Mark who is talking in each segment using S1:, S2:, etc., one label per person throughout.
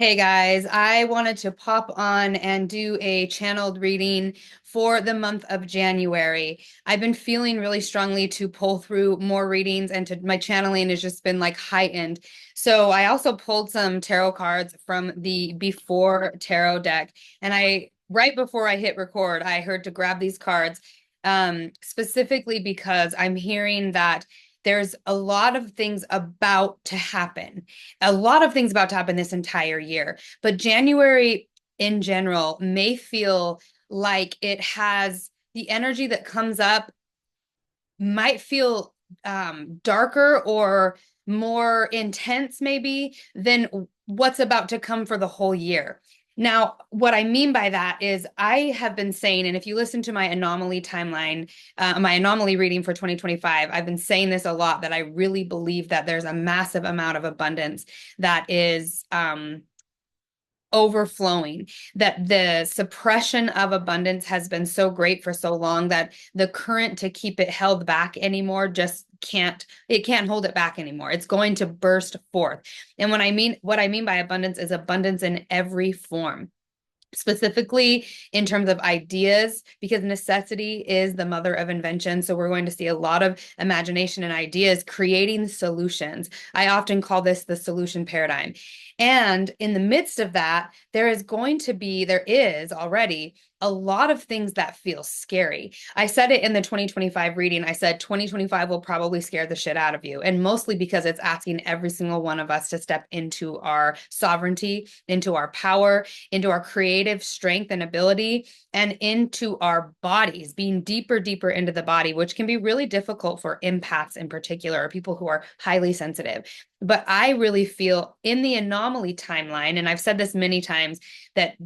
S1: Hey guys, I wanted to pop on and do a channeled reading for the month of January. I've been feeling really strongly to pull through more readings and to my channeling has just been like heightened. So I also pulled some tarot cards from the Before Tarot deck. And right before I hit record, I heard to grab these cards specifically because I'm hearing that there's a lot of things about to happen, a lot of things about to happen this entire year. But January in general may feel like it has the energy that comes up, might feel darker or more intense, maybe, than what's about to come for the whole year. Now, what I mean by that is I have been saying, and if you listen to my anomaly timeline, my anomaly reading for 2025, I've been saying this a lot that I really believe that there's a massive amount of abundance that is overflowing, that the suppression of abundance has been so great for so long that the current to keep it held back anymore just can't hold it back anymore. It's going to burst forth. And what I mean by abundance is abundance in every form, specifically in terms of ideas, because necessity is the mother of invention. So we're going to see a lot of imagination and ideas creating solutions. I often call this the solution paradigm. And in the midst of that, there is already a lot of things that feel scary. I said it in the 2025 reading. I said 2025 will probably scare the shit out of you. And mostly because it's asking every single one of us to step into our sovereignty, into our power, into our creative strength and ability, and into our bodies, being deeper into the body, which can be really difficult for empaths in particular, or people who are highly sensitive. But I really feel in the anomaly timeline, and I've said this many times, that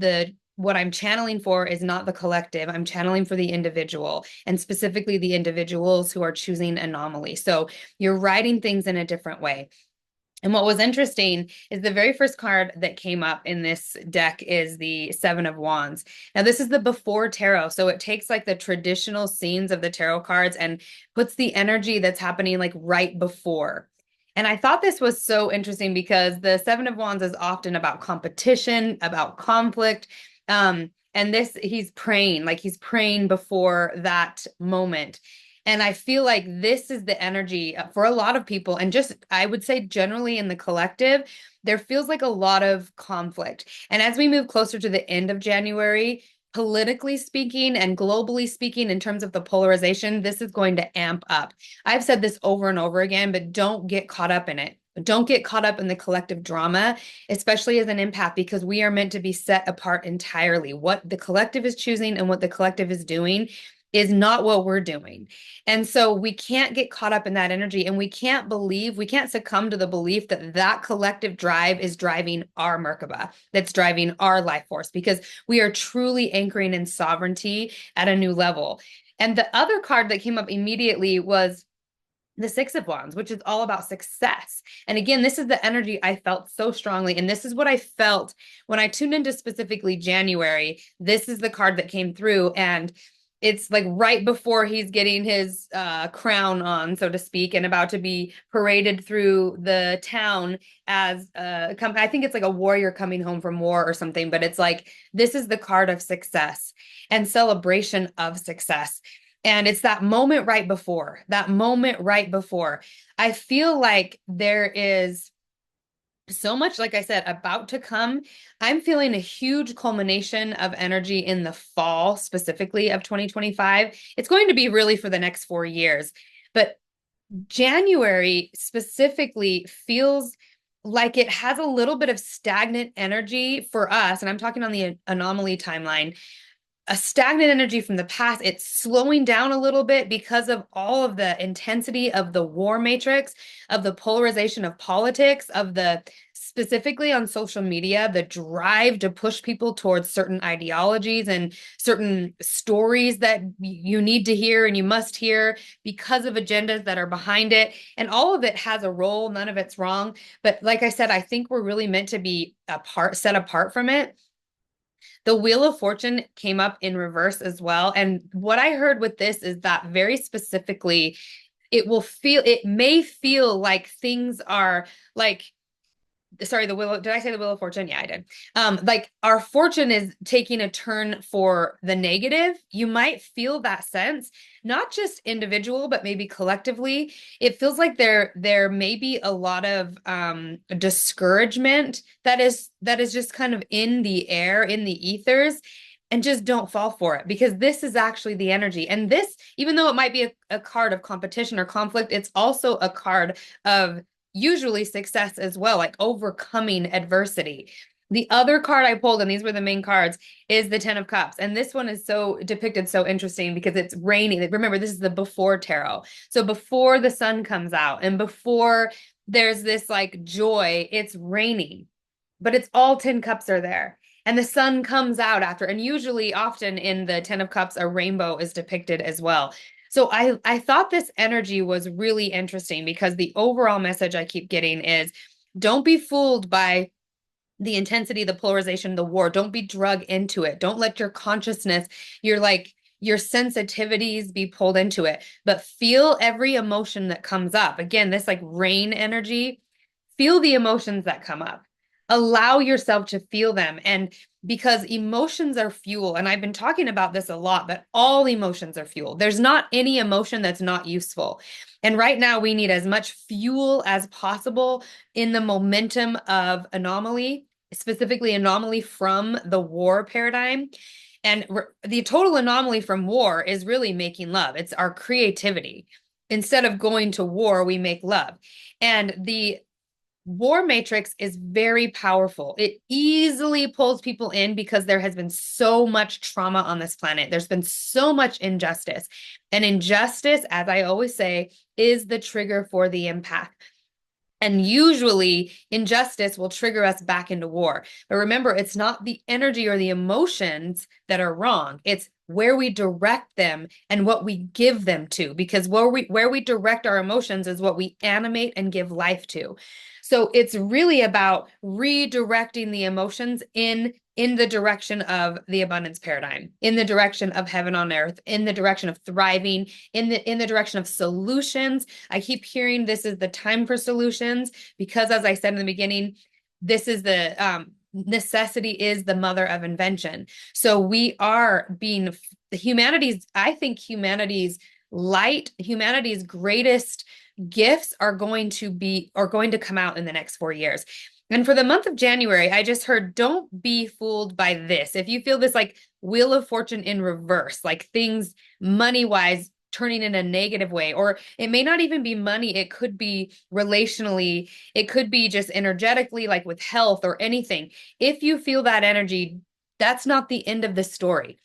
S1: what I'm channeling for is not the collective. I'm channeling for the individual, and specifically the individuals who are choosing anomaly. So you're writing things in a different way. And what was interesting is the very first card that came up in this deck is the Seven of Wands. Now, this is the before tarot. So it takes like the traditional scenes of the tarot cards and puts the energy that's happening like right before. And I thought this was so interesting because the Seven of Wands is often about competition, about conflict. And he's praying before that moment. And I feel like this is the energy for a lot of people. And just, I would say, generally in the collective, there feels like a lot of conflict. And as we move closer to the end of January, politically speaking and globally speaking, in terms of the polarization, this is going to amp up. I've said this over and over again, but don't get caught up in it. Don't get caught up in the collective drama, especially as an empath, because we are meant to be set apart entirely. What the collective is choosing and what the collective is doing is not what we're doing. And so we can't get caught up in that energy, and we can't succumb to the belief that that collective drive is driving our Merkaba, that's driving our life force, because we are truly anchoring in sovereignty at a new level. And the other card that came up immediately was the Six of Wands, which is all about success. And again, this is the energy I felt so strongly. And this is what I felt when I tuned into specifically January. This is the card that came through. And it's like right before he's getting his crown on, so to speak, and about to be paraded through the town as I think it's like a warrior coming home from war or something. But it's like, this is the card of success and celebration of success. And it's that moment right before, I feel like there is so much, like I said, about to come. I'm feeling a huge culmination of energy in the fall, specifically of 2025. It's going to be really for the next 4 years. But January specifically feels like it has a little bit of stagnant energy for us. And I'm talking on the anomaly timeline, a stagnant energy from the past. It's slowing down a little bit because of all of the intensity of the war matrix, of the polarization of politics, of the specifically on social media, the drive to push people towards certain ideologies and certain stories that you need to hear and you must hear because of agendas that are behind it. And all of it has a role, none of it's wrong. But like I said, I think we're really meant to be set apart from it. The Wheel of Fortune came up in reverse as well. And what I heard with this is that very specifically, it may feel like things are like sorry, the wheel, did I say the wheel of fortune? Yeah, I did. Like our fortune is taking a turn for the negative. You might feel that sense, not just individual, but maybe collectively. It feels like there may be a lot of discouragement that is just kind of in the air, in the ethers. And just don't fall for it, because this is actually the energy. And this, even though it might be a card of competition or conflict, it's also a card of usually success as well, like overcoming adversity. The other card I pulled, and these were the main cards, is the Ten of Cups. And this one is so depicted so interesting because it's raining. Remember, this is the before tarot. So before the sun comes out and before there's this like joy, it's raining, but it's all 10 cups are there. And the sun comes out after. And usually, often in the Ten of Cups, a rainbow is depicted as well. So I thought this energy was really interesting because the overall message I keep getting is don't be fooled by the intensity, the polarization, the war. Don't be drug into it. Don't let your consciousness, your sensitivities be pulled into it, but feel every emotion that comes up. Again, this like rain energy, feel the emotions that come up. Allow yourself to feel them. And because emotions are fuel, and I've been talking about this a lot, but all emotions are fuel. There's not any emotion that's not useful. And right now, we need as much fuel as possible in the momentum of Anomaly, specifically Anomaly from the war paradigm. And the total anomaly from war is really making love. It's our creativity. Instead of going to war, we make love. And the war matrix is very powerful. It easily pulls people in because there has been so much trauma on this planet. There's been so much injustice. And injustice, as I always say, is the trigger for the empath. And usually injustice will trigger us back into war. But remember, it's not the energy or the emotions that are wrong. It's where we direct them and what we give them to, because where we direct our emotions is what we animate and give life to. So it's really about redirecting the emotions in the direction of the abundance paradigm, in the direction of heaven on earth, in the direction of thriving, in the direction of solutions. I keep hearing this is the time for solutions because, as I said in the beginning, this is the necessity is the mother of invention. So we are being humanity's, I think humanity's light, humanity's greatest gifts are going to come out in the next 4 years. And for the month of January, I just heard, don't be fooled by this. If you feel this like wheel of fortune in reverse, like things money wise turning in a negative way, or it may not even be money, it could be relationally, it could be just energetically, like with health or anything. If you feel that energy, that's not the end of the story.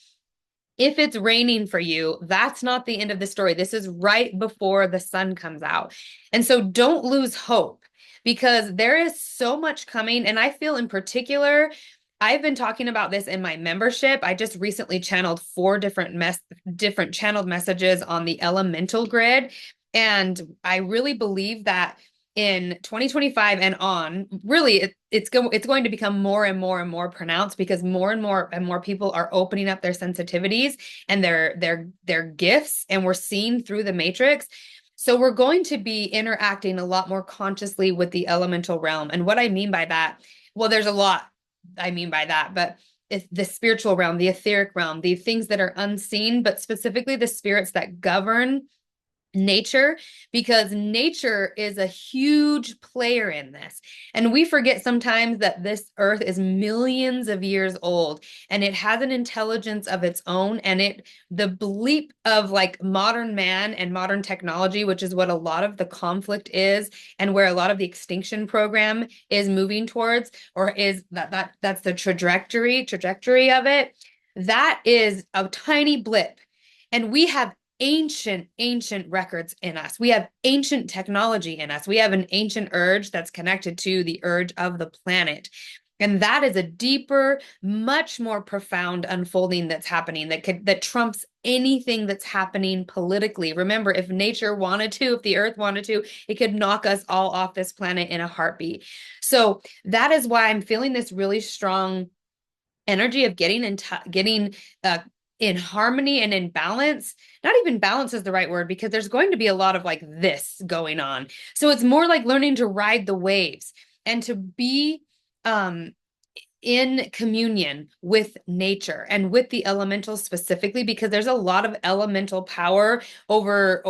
S1: If it's raining for you, that's not the end of the story. This is right before the sun comes out. And so don't lose hope because there is so much coming. And I feel in particular, I've been talking about this in my membership. I just recently channeled 4 different channeled messages on the elemental grid. And I really believe that in 2025 and on, really it's going to become more and more and more pronounced because more and more people are opening up their sensitivities and their gifts, and we're seeing through the matrix. So we're going to be interacting a lot more consciously with the elemental realm. And what I mean by that, well, there's a lot I mean by that, but it's the spiritual realm, the etheric realm, the things that are unseen, but specifically the spirits that govern nature, because nature is a huge player in this. And we forget sometimes that this earth is millions of years old and it has an intelligence of its own. And the bleep of like modern man and modern technology, which is what a lot of the conflict is and where a lot of the extinction program is moving towards, or is that's the trajectory of it. That is a tiny blip. And we have ancient records in us. We have ancient technology in us. We have an ancient urge that's connected to the urge of the planet. And that is a deeper, much more profound unfolding that's happening that trumps anything that's happening politically. Remember, if nature wanted to, if the earth wanted to, it could knock us all off this planet in a heartbeat. So that is why I'm feeling this really strong energy of getting in harmony and in balance. Not even balance is the right word, because there's going to be a lot of like this going on. So it's more like learning to ride the waves. and to be um in communion with nature and with the elementals specifically, because there's a lot of elemental power over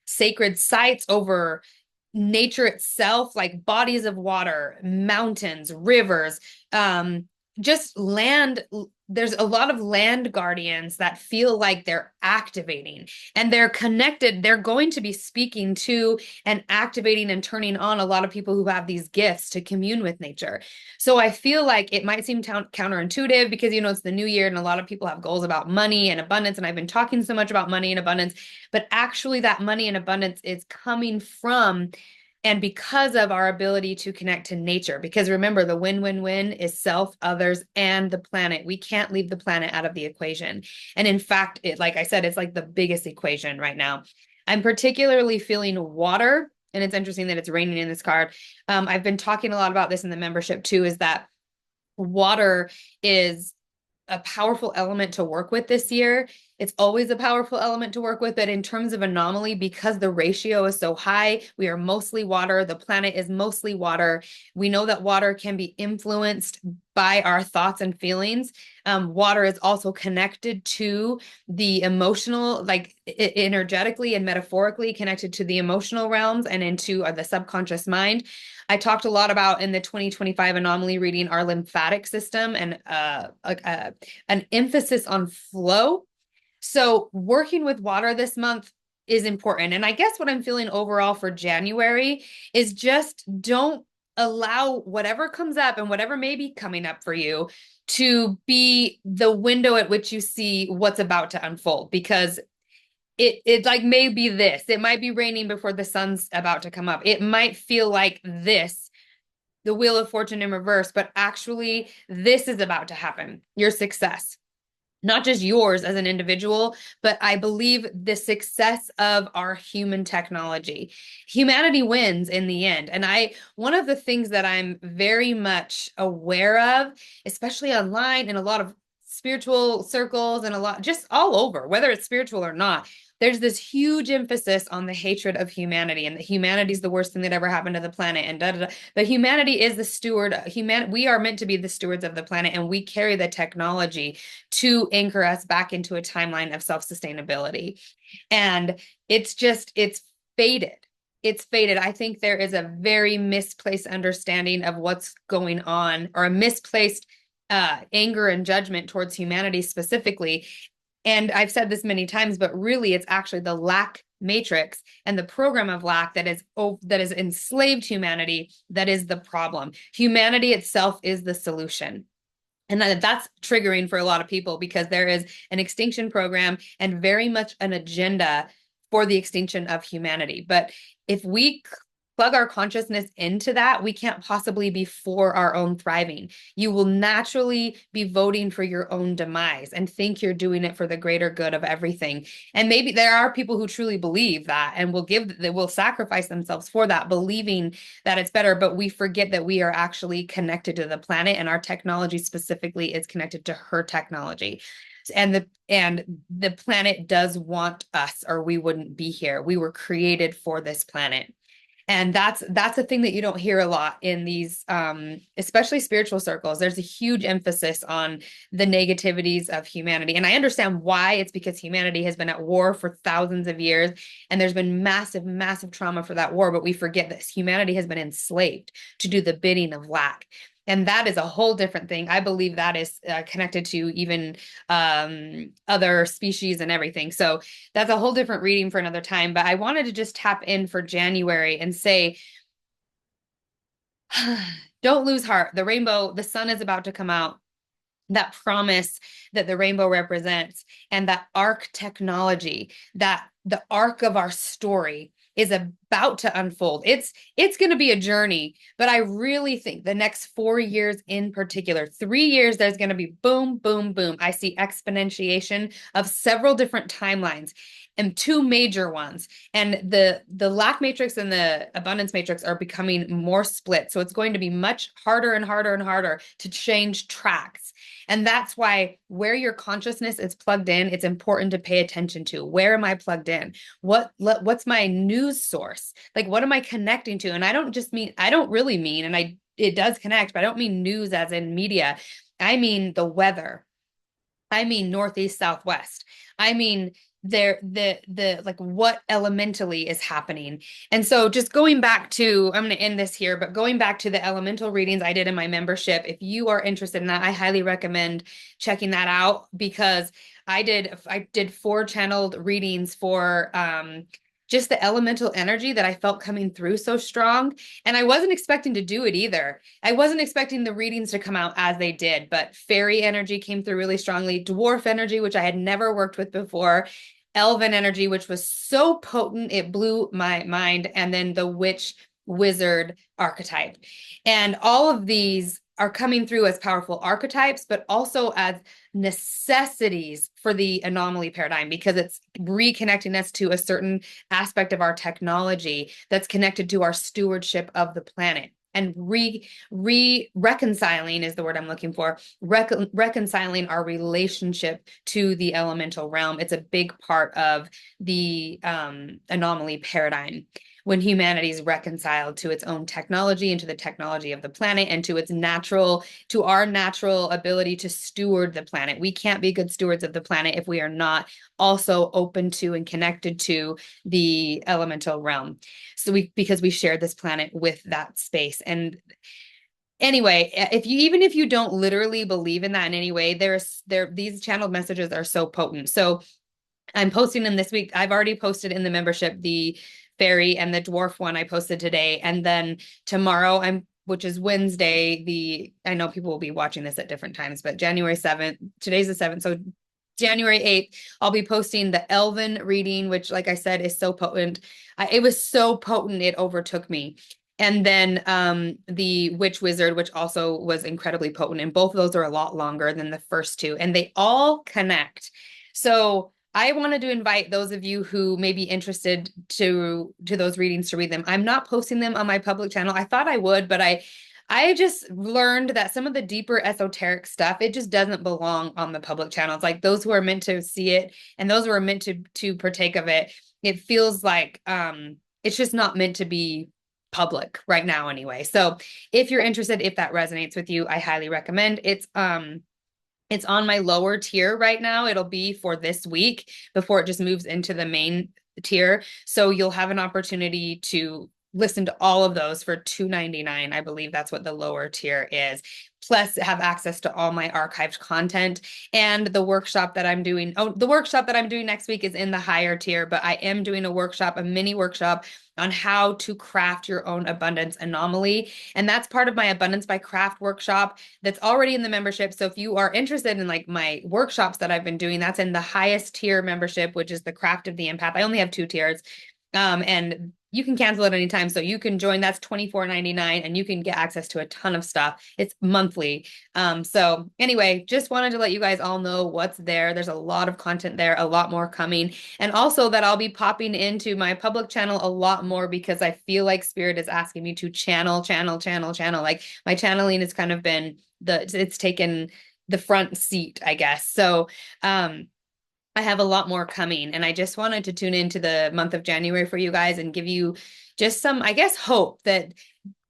S1: sacred sites, over nature itself, like bodies of water, mountains, rivers, just land. There's a lot of land guardians that feel like they're activating and they're connected. They're going to be speaking to and activating and turning on a lot of people who have these gifts to commune with nature. So I feel like it might seem counterintuitive because, it's the new year and a lot of people have goals about money and abundance. And I've been talking so much about money and abundance, but actually that money and abundance is coming from and because of our ability to connect to nature. Because remember, the win-win-win is self, others, and the planet. We can't leave the planet out of the equation. And in fact, like I said, it's like the biggest equation right now. I'm particularly feeling water. And it's interesting that it's raining in this card. I've been talking a lot about this in the membership too, is that water is a powerful element to work with this year. It's always a powerful element to work with, but in terms of Anomaly, because the ratio is so high, we are mostly water. The planet is mostly water. We know that water can be influenced by our thoughts and feelings. Water is also connected to the emotional, like energetically and metaphorically connected to the emotional realms and into the subconscious mind. I talked a lot about in the 2025 Anomaly reading our lymphatic system and an emphasis on flow. So working with water this month is important. And I guess what I'm feeling overall for January is just don't allow whatever comes up and whatever may be coming up for you to be the window at which you see what's about to unfold, because it like may be this. It might be raining before the sun's about to come up. It might feel like this, the wheel of fortune in reverse, but actually this is about to happen. Your success, not just yours as an individual, but I believe the success of our human technology. Humanity wins in the end. And one of the things that I'm very much aware of, especially online in a lot of spiritual circles and a lot just all over, whether it's spiritual or not, there's this huge emphasis on the hatred of humanity and that humanity is the worst thing that ever happened to the planet and da da da. But humanity is the steward. We are meant to be the stewards of the planet, and we carry the technology to anchor us back into a timeline of self-sustainability. And it's faded. It's faded. I think there is a very misplaced understanding of what's going on, or a misplaced anger and judgment towards humanity specifically. And I've said this many times, but really it's actually the lack matrix and the program of lack that is enslaved humanity that is the problem. Humanity itself is the solution. And that's triggering for a lot of people because there is an extinction program and very much an agenda for the extinction of humanity. But if we plug our consciousness into that, we can't possibly be for our own thriving. You will naturally be voting for your own demise and think you're doing it for the greater good of everything. And maybe there are people who truly believe that and will sacrifice themselves for that, believing that it's better. But we forget that we are actually connected to the planet, and our technology specifically is connected to her technology. And the planet does want us, or we wouldn't be here. We were created for this planet. And that's a thing that you don't hear a lot in these, especially spiritual circles. There's a huge emphasis on the negativities of humanity. And I understand why. It's because humanity has been at war for thousands of years, and there's been massive, massive trauma for that war. But we forget this. Humanity has been enslaved to do the bidding of lack. And that is a whole different thing. I believe that is connected to even other species and everything. So that's a whole different reading for another time. But I wanted to just tap in for January and say, don't lose heart. The rainbow, the sun is about to come out. That promise that the rainbow represents, and that arc technology, that the arc of our story is about to unfold. It's going to be a journey, but I really think the next 4 years in particular, 3 years, there's going to be boom, boom, boom. I see exponentiation of several different timelines. and two major ones. And the lack matrix and the abundance matrix are becoming more split. So it's going to be much harder and harder and harder to change tracks. And that's why where your consciousness is plugged in, it's important to pay attention to. Where am I plugged in? What's my news source? Like, what am I connecting to? And I don't really mean, and it does connect, but I don't mean news as in media. I mean the weather. I mean northeast, southwest. I mean the like what elementally is happening. And so just going back to, I'm going to end this here, but going back to the elemental readings I did in my membership, if you are interested in that, I highly recommend checking that out because I did 4 channeled readings for just the elemental energy that I felt coming through so strong. And I wasn't expecting to do it either. I wasn't expecting the readings to come out as they did, but fairy energy came through really strongly, dwarf energy, which I had never worked with before, elven energy, which was so potent, it blew my mind, and then the witch wizard archetype. And all of these are coming through as powerful archetypes, but also as necessities for the anomaly paradigm because it's reconnecting us to a certain aspect of our technology that's connected to our stewardship of the planet. And reconciling is the word I'm looking for. Reconciling our relationship to the elemental realm. It's a big part of the anomaly paradigm when humanity is reconciled to its own technology and to the technology of the planet and to our natural ability to steward the planet. We can't be good stewards of the planet if we are not also open to and connected to the elemental realm. Because we share this planet with that space. And anyway, even if you don't literally believe in that in any way, these channeled messages are so potent. So I'm posting them this week. I've already posted in the membership the fairy and the dwarf one I posted today. And then tomorrow which is Wednesday, I know people will be watching this at different times, but January 7th, today's the 7th. So January 8th, I'll be posting the Elven reading, which, like I said, is so potent. It was so potent, it overtook me. And then the Witch Wizard, which also was incredibly potent. And both of those are a lot longer than the first two. And they all connect. So I wanted to invite those of you who may be interested to those readings to read them. I'm not posting them on my public channel. I thought I would, but I just learned that some of the deeper esoteric stuff, it just doesn't belong on the public channels. Like those who are meant to see it and those who are meant to partake of it, it feels like it's just not meant to be public right now anyway. So if you're interested, if that resonates with you, I highly recommend. It's on my lower tier right now. It'll be for this week before it just moves into the main tier. So you'll have an opportunity to listen to all of those for $2.99. I believe that's what the lower tier is. Plus have access to all my archived content and the workshop that I'm doing. Oh, the workshop that I'm doing next week is in the higher tier, but I am doing a mini workshop on how to craft your own abundance anomaly. And that's part of my Abundance by Craft workshop that's already in the membership. So if you are interested in like my workshops that I've been doing, that's in the highest tier membership, which is the Craft of the Empath. I only have 2 tiers. And you can cancel it anytime. So you can join, that's $24.99, and you can get access to a ton of stuff. It's monthly. So anyway, just wanted to let you guys all know what's there. There's a lot of content there, a lot more coming. And also that I'll be popping into my public channel a lot more because I feel like Spirit is asking me to channel. Like my channeling has kind of been it's taken the front seat, I guess. So, I have a lot more coming, and I just wanted to tune into the month of January for you guys and give you just some, I guess, hope that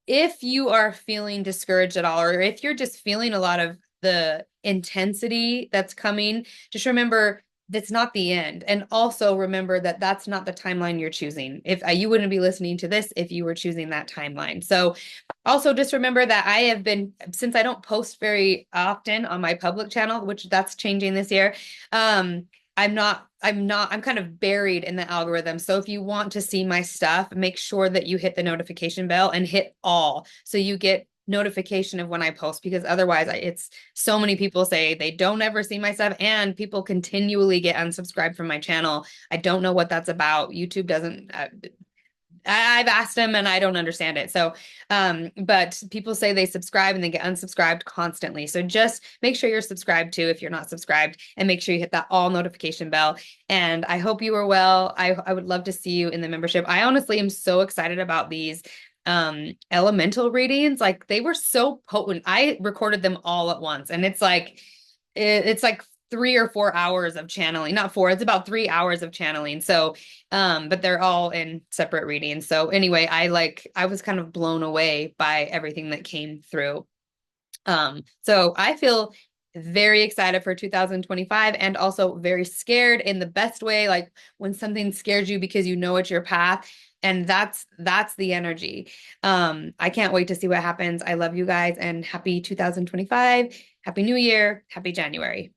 S1: if you are feeling discouraged at all, or if you're just feeling a lot of the intensity that's coming, just remember that's not the end. And also remember that that's not the timeline you're choosing. If you wouldn't be listening to this if you were choosing that timeline. So also just remember that I have been, since I don't post very often on my public channel, which that's changing this year, I'm kind of buried in the algorithm. So if you want to see my stuff, make sure that you hit the notification bell and hit all so you get notification of when I post, because otherwise it's so many people say they don't ever see my stuff, and people continually get unsubscribed from my channel. I don't know what that's about. YouTube doesn't I've asked them and I don't understand it. So, but people say they subscribe and they get unsubscribed constantly. So just make sure you're subscribed to if you're not subscribed, and make sure you hit that all notification bell. And I hope you are well. I would love to see you in the membership. I honestly am so excited about these elemental readings. Like they were so potent. I recorded them all at once, and it's like 3 or 4 hours of channeling. Not four, it's about 3 hours of channeling. So but they're all in separate readings. So anyway, I was kind of blown away by everything that came through. So I feel very excited for 2025, and also very scared in the best way, like when something scares you because you know it's your path. And that's the energy. I can't wait to see what happens. I love you guys, and happy 2025. Happy New Year. Happy January.